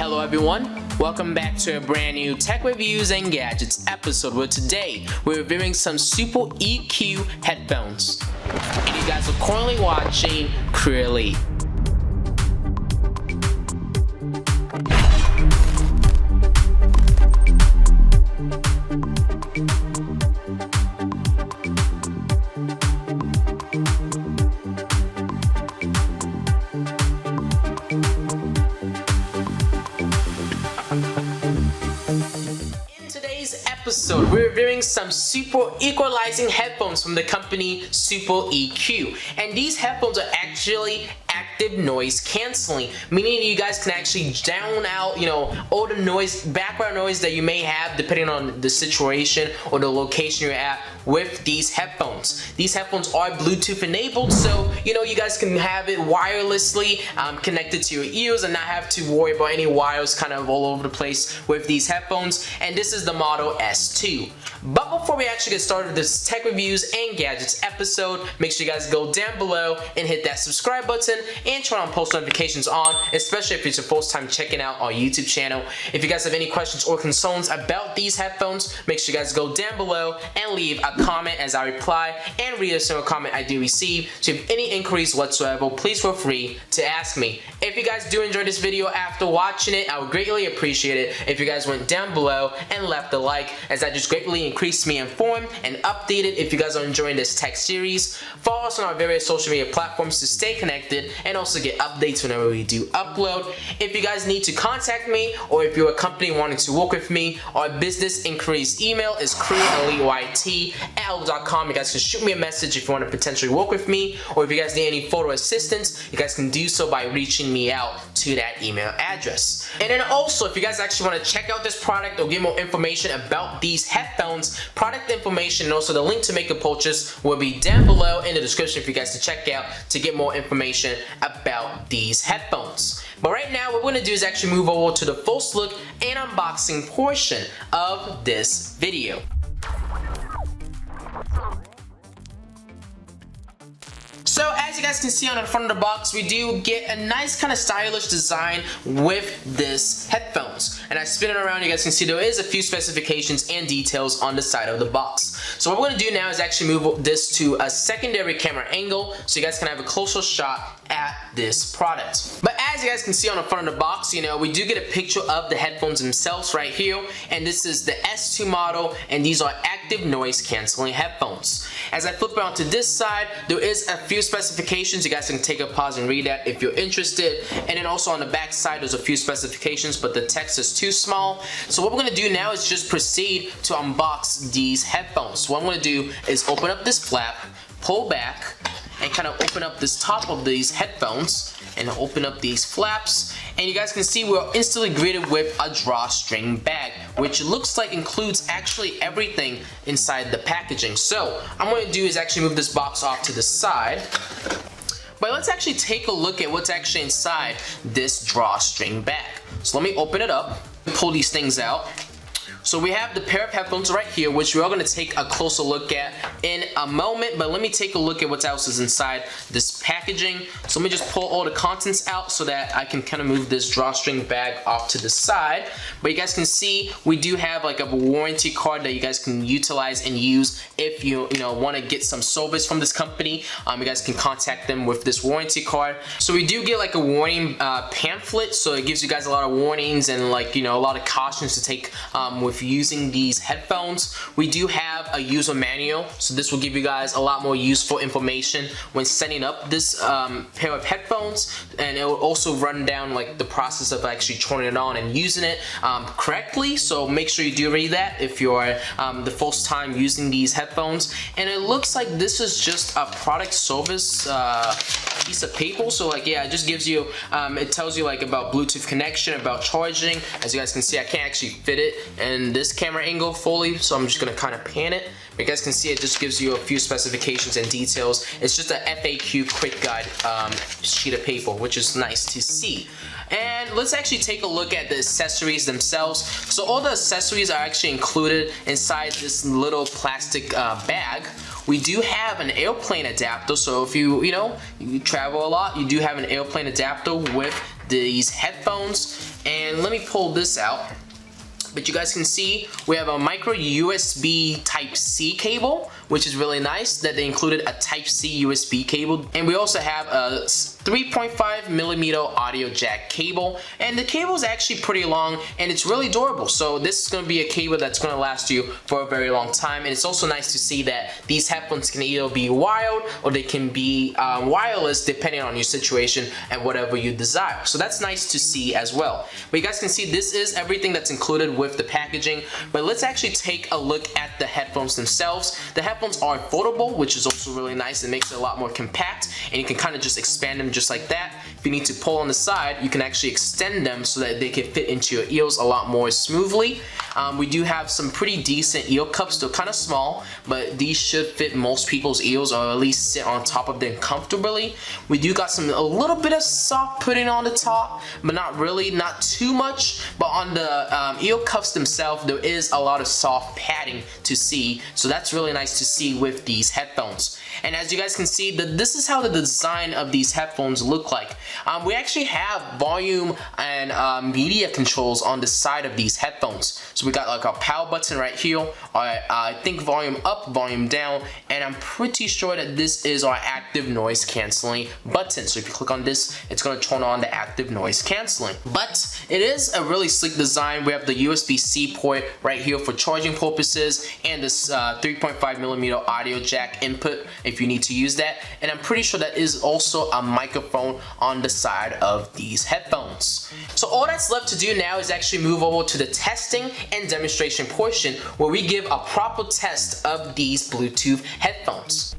Hello everyone, welcome back to a brand new tech reviews and gadgets episode where today we're reviewing some SuperEQ headphones. And you guys are currently watching CrewElite. Episode, we're reviewing some super equalizing headphones from the company SuperEQ, and these headphones are actually active noise canceling, meaning you guys can actually drown out, all the noise, background noise that you may have depending on the situation or the location you're at with these headphones. These headphones are Bluetooth enabled, so you guys can have it wirelessly connected to your ears and not have to worry about any wires kind of all over the place with these headphones. And this is the model S2. But before we actually get started with this tech reviews and gadgets episode, make sure you guys go down below and hit that subscribe button and turn on post notifications on, especially if it's your first time checking out our YouTube channel. If you guys have any questions or concerns about these headphones, make sure you guys go down below and leave a comment as I reply and read a single comment I do receive. So if any inquiries whatsoever, please feel free to ask me. If you guys do enjoy this video after watching it, I would greatly appreciate it if you guys went down below and left a like, as that just greatly increased me informed and updated. If you guys are enjoying this tech series, follow us on our various social media platforms to stay connected and also get updates whenever we do upload. If you guys need to contact me, or if you're a company wanting to work with me, our business inquiries email is CrewElite@outlook.com. You guys can shoot me a message if you want to potentially work with me, or if you guys need any photo assistance, you guys can do so by reaching me out to that email address. And then also, if you guys actually want to check out this product or get more information about these headphones, product information and also the link to make a purchase will be down below in the description for you guys to check out to get more information about these headphones. But right now, what we're going to do is actually move over to the first look and unboxing portion of this video. So as you guys can see on the front of the box, we do get a nice kind of stylish design with this headphones. And I spin it around, you guys can see there is a few specifications and details on the side of the box. So what we're going to do now is actually move this to a secondary camera angle so you guys can have a closer shot at this product. But as you guys can see on the front of the box, we do get a picture of the headphones themselves right here. And this is the S2 model, and these are active noise canceling headphones. As I flip around to this side, there is a few specifications. You guys can take a pause and read that if you're interested. And then also on the back side, there's a few specifications, but the text is too small. So what we're going to do now is just proceed to unbox these headphones. So what I'm going to do is open up this flap, pull back, and kind of open up this top of these headphones and open up these flaps, and you guys can see we're instantly greeted with a drawstring bag, which looks like includes actually everything inside the packaging. So I'm going to do is actually move this box off to the side. But let's actually take a look at what's actually inside this drawstring bag. So let me open it up, pull these things out. So we have the pair of headphones right here, which we are going to take a closer look at in a moment, but let me take a look at what else is inside this packaging. So let me just pull all the contents out so that I can kind of move this drawstring bag off to the side. But you guys can see we do have like a warranty card that you guys can utilize and use if you want to get some service from this company. You guys can contact them with this warranty card. So we do get like a warning pamphlet, so it gives you guys a lot of warnings and a lot of cautions to take with using these headphones. We do have a user manual, so this will give you guys a lot more useful information when setting up this pair of headphones, and it will also run down like the process of actually turning it on and using it correctly. So make sure you do read that if you're the first time using these headphones. And it looks like this is just a product service piece of paper. So it just gives you it tells you about Bluetooth connection, about charging. As you guys can see, I can't actually fit it in this camera angle fully, so I'm just gonna kind of pan it. But you guys can see it just gives you a few specifications and details. It's just a FAQ quick guide sheet of paper, which is nice to see. And let's actually take a look at the accessories themselves. So all the accessories are actually included inside this little plastic bag. We do have an airplane adapter, so if you travel a lot, you do have an airplane adapter with these headphones. And let me pull this out. But you guys can see we have a micro USB Type-C cable, which is really nice that they included a Type-C USB cable. And we also have a 3.5mm audio jack cable, and the cable is actually pretty long and it's really durable. So this is going to be a cable that's going to last you for a very long time. And it's also nice to see that these headphones can either be wired or they can be wireless depending on your situation and whatever you desire. So that's nice to see as well. But you guys can see this is everything that's included with the packaging. But let's actually take a look at the headphones themselves. The headphones are foldable, which is also really nice. It makes it a lot more compact and you can kind of just expand them just like that. If you need to pull on the side, you can actually extend them so that they can fit into your ears a lot more smoothly. We do have some pretty decent ear cups. They're kind of small, but these should fit most people's ears, or at least sit on top of them comfortably. We do got a little bit of soft pudding on the top, but not really, not too much. But on the ear cups themselves, there is a lot of soft padding to see, so that's really nice to see with these headphones. And as you guys can see, this is how the design of these headphones look like. We actually have volume and media controls on the side of these headphones. So we got like a power button right here, I think volume up, volume down, and I'm pretty sure that this is our active noise canceling button. So if you click on this, it's going to turn on the active noise canceling. But it is a really sleek design. We have the USB-C port right here for charging purposes, and this 3.5mm audio jack input if you need to use that. And I'm pretty sure that is also a microphone on the side of these headphones. So all that's left to do now is actually move over to the testing and demonstration portion, where we give a proper test of these Bluetooth headphones.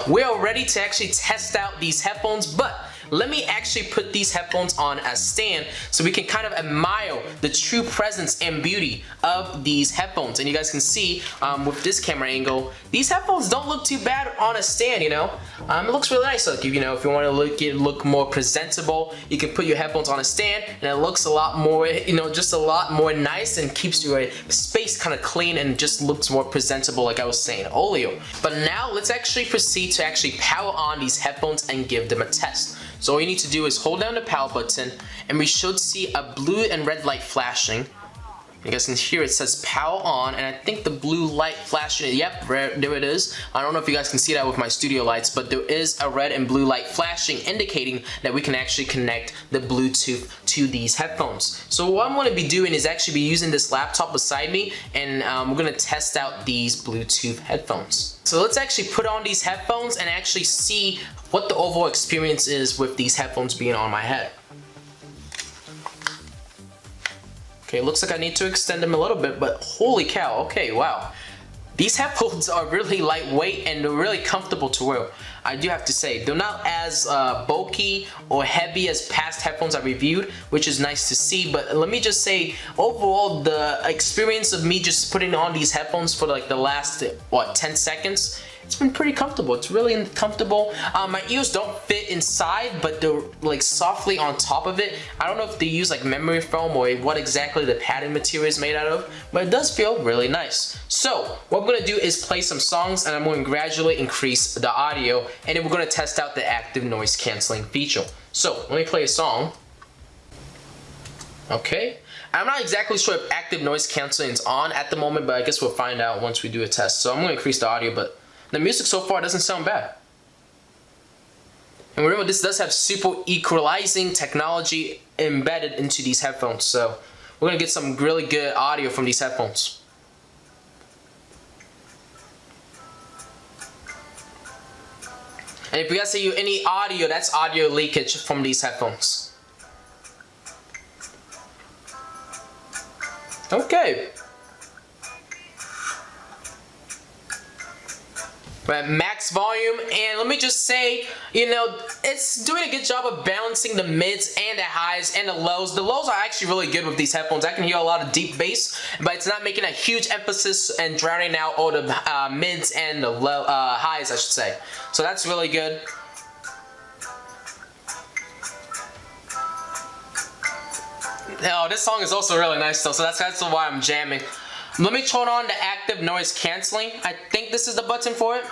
We are ready to actually test out these headphones, but let me actually put these headphones on a stand so we can kind of admire the true presence and beauty of these headphones. And you guys can see with this camera angle, these headphones don't look too bad on a stand, you know. It looks really nice. Like, you know, if you want to look more presentable, you can put your headphones on a stand and it looks a lot more, you know, just a lot more nice, and keeps your space kind of clean and just looks more presentable, like I was saying earlier. But now let's actually proceed to actually power on these headphones and give them a test. So all you need to do is hold down the power button, and we should see a blue and red light flashing. You guys can hear it says power on, and I think the blue light flashing, yep, there it is. I don't know if you guys can see that with my studio lights, but there is a red and blue light flashing, indicating that we can actually connect the Bluetooth to these headphones. So what I'm going to be doing is actually be using this laptop beside me, and we're going to test out these Bluetooth headphones. So let's actually put on these headphones and actually see what the overall experience is with these headphones being on my head. Okay, looks like I need to extend them a little bit, but holy cow, okay, wow. These headphones are really lightweight and they're really comfortable to wear. I do have to say, they're not as bulky or heavy as past headphones I reviewed, which is nice to see. But let me just say, overall, the experience of me just putting on these headphones for like the last, 10 seconds, it's been pretty comfortable. It's really comfortable. My ears don't fit inside, but they're like softly on top of it. I don't know if they use like memory foam or what exactly the padding material is made out of, but it does feel really nice. So what we're gonna do is play some songs, and I'm going to gradually increase the audio, and then we're gonna test out the active noise canceling feature. So let me play a song. Okay. I'm not exactly sure if active noise canceling is on at the moment, but I guess we'll find out once we do a test. So I'm gonna increase the audio, but the music so far doesn't sound bad. And remember, this does have super equalizing technology embedded into these headphones, so we're gonna get some really good audio from these headphones. And if you guys see any audio, that's audio leakage from these headphones. Okay. We're at max volume, and let me just say, you know, it's doing a good job of balancing the mids and the highs and the lows. The lows are actually really good with these headphones. I can hear a lot of deep bass, but it's not making a huge emphasis and drowning out all the mids and the low highs, I should say. So that's really good. Oh, this song is also really nice though, so that's why I'm jamming. Let me turn on the active noise canceling. I think this is the button for it.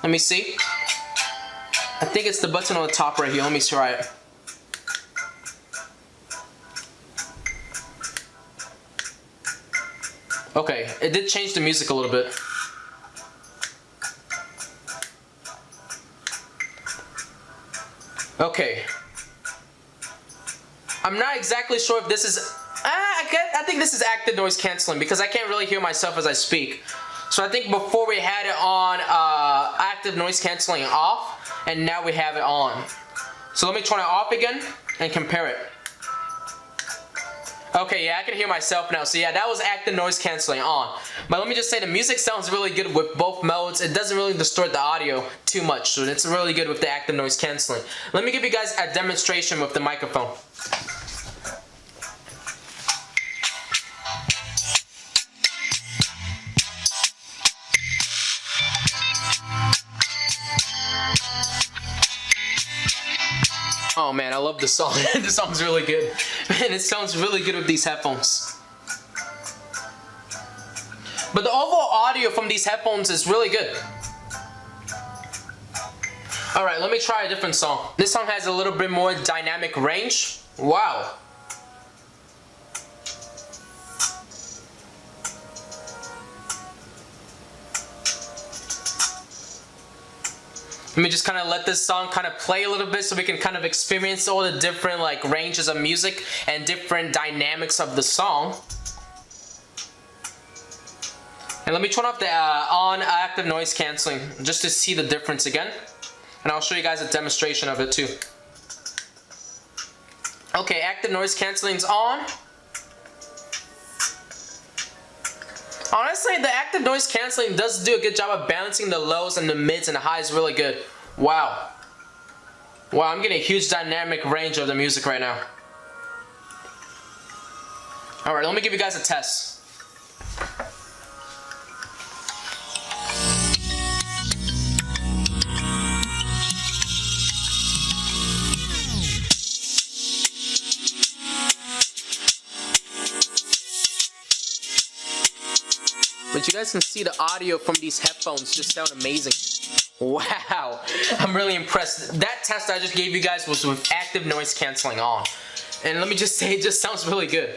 Let me see. I think it's the button on the top right here. Let me try it. Okay, it did change the music a little bit. Okay. I'm not exactly sure if this is... I think this is active noise canceling because I can't really hear myself as I speak. So I think before we had it on active noise canceling off, and now we have it on. So let me turn it off again and compare it. Okay, yeah, I can hear myself now. So yeah, that was active noise canceling on. But let me just say the music sounds really good with both modes. It doesn't really distort the audio too much, so it's really good with the active noise canceling. Let me give you guys a demonstration with the microphone. Oh man, I love this song. This song's really good. Man, it sounds really good with these headphones. But the overall audio from these headphones is really good. Alright, let me try a different song. This song has a little bit more dynamic range. Wow. Let me just kind of let this song kind of play a little bit so we can kind of experience all the different like ranges of music and different dynamics of the song. And let me turn off the on active noise canceling just to see the difference again. And I'll show you guys a demonstration of it too. Okay, active noise canceling is on. Honestly, the active noise canceling does do a good job of balancing the lows and the mids and the highs really good. Wow. Wow, I'm getting a huge dynamic range of the music right now. Alright, let me give you guys a test. But you guys can see the audio from these headphones just sound amazing. Wow, I'm really impressed. That test I just gave you guys was with active noise canceling on. And let me just say, it just sounds really good.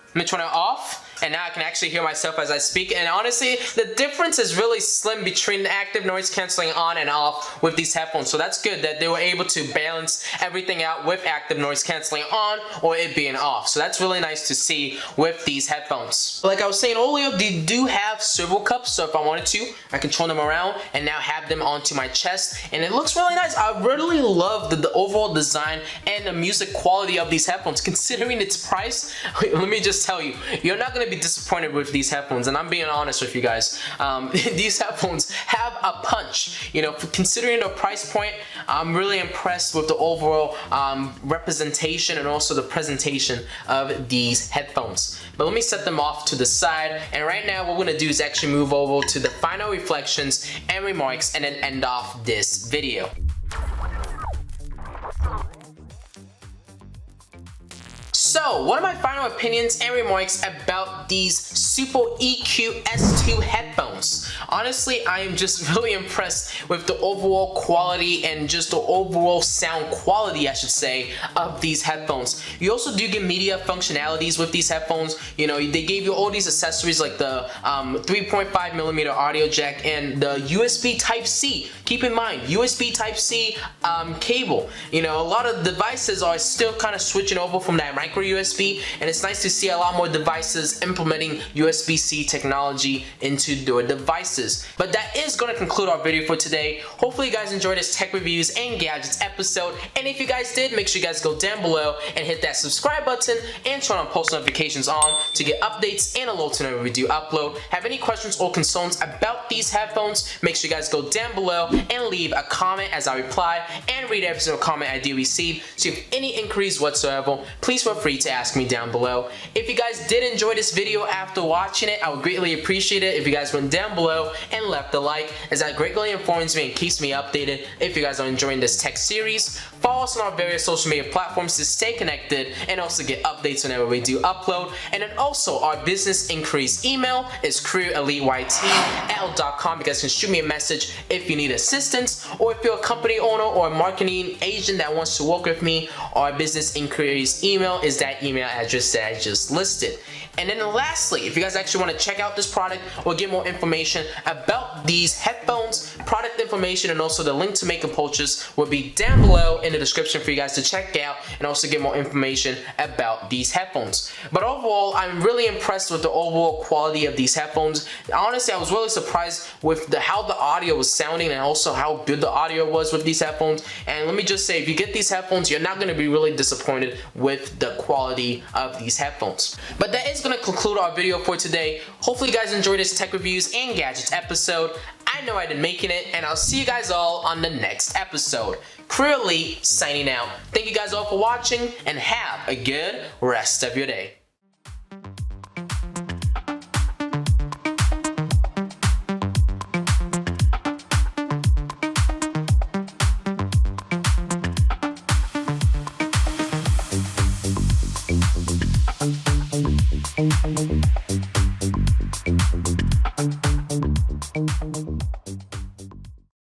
Let me turn it off. And now I can actually hear myself as I speak. And honestly, the difference is really slim between the active noise canceling on and off with these headphones. So that's good that they were able to balance everything out with active noise canceling on or it being off. So that's really nice to see with these headphones. Like I was saying earlier, they do have swivel cups. So if I wanted to, I can turn them around and now have them onto my chest. And it looks really nice. I really love the overall design and the music quality of these headphones. Considering its price, let me just tell you, you're not going to be disappointed with these headphones, and I'm being honest with you guys. These headphones have a punch. You know, considering the price point, I'm really impressed with the overall representation and also the presentation of these headphones. But let me set them off to the side, and right now what we're gonna do is actually move over to the final reflections and remarks and then end off this video. So, what are my final opinions and remarks about these SuperEQ S2 headphones? Honestly, I am just really impressed with the overall quality and just the overall sound quality, I should say, of these headphones. You also do get media functionalities with these headphones. You know, they gave you all these accessories like the 3.5mm audio jack and the USB Type-C. Keep in mind, USB Type-C cable. You know, a lot of devices are still kind of switching over from that micro USB, and it's nice to see a lot more devices implementing USB-C technology into their devices. But that is going to conclude our video for today. Hopefully you guys enjoyed this tech reviews and gadgets episode, and if you guys did, make sure you guys go down below and hit that subscribe button and turn on post notifications on to get updates and alerts whenever we do upload. Have any questions or concerns about these headphones, make sure you guys go down below and leave a comment as I reply and read every single comment I do receive. So if you have any inquiries whatsoever, please feel free to ask me down below. If you guys did enjoy this video after watching, watching it. I would greatly appreciate it if you guys went down below and left a like, as that greatly informs me and keeps me updated if you guys are enjoying this tech series. Follow us on our various social media platforms to stay connected and also get updates whenever we do upload. And then also our business inquiries email is CrewElite@outlook.com. You guys can shoot me a message if you need assistance, or if you're a company owner or a marketing agent that wants to work with me. Our business inquiries email is that email address that I just listed. And then lastly, if you guys actually want to check out this product or get more information about these headphones, product information, and also the link to make a purchase will be down below in the description for you guys to check out and also get more information about these headphones. But overall, I'm really impressed with the overall quality of these headphones. Honestly, I was really surprised with how the audio was sounding and also how good the audio was with these headphones. And let me just say, if you get these headphones, you're not going to be really disappointed with the quality of these headphones. But that is going to conclude our video for today. Hopefully you guys enjoyed this tech reviews and gadgets episode. I know I did making it, and I'll see you guys all on the next episode. CrewElite signing out. Thank you guys all for watching, and have a good rest of your day.